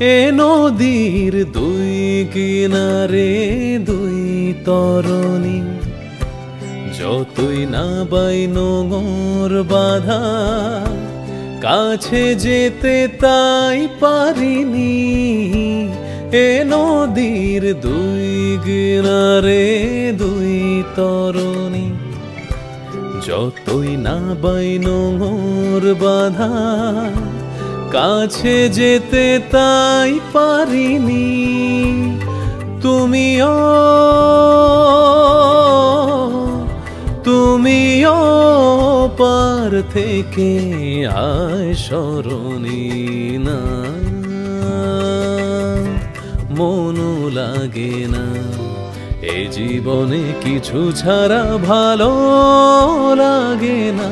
এ নদীর দুই কিনারে দুই তরণী, যতই না বাই নোঙর বাঁধা, কাছে যেতে তাই পারিনি। এ নদীর দুই কিনারে দুই তরণী, যতই না বাই নোঙর বাঁধা, কাছে যেতে তাই পারিনি। তুমিও পার থেকে আয় সরণী না, মনও লাগে না এ জীবনে কিছু ছাড়া ভালো লাগে না।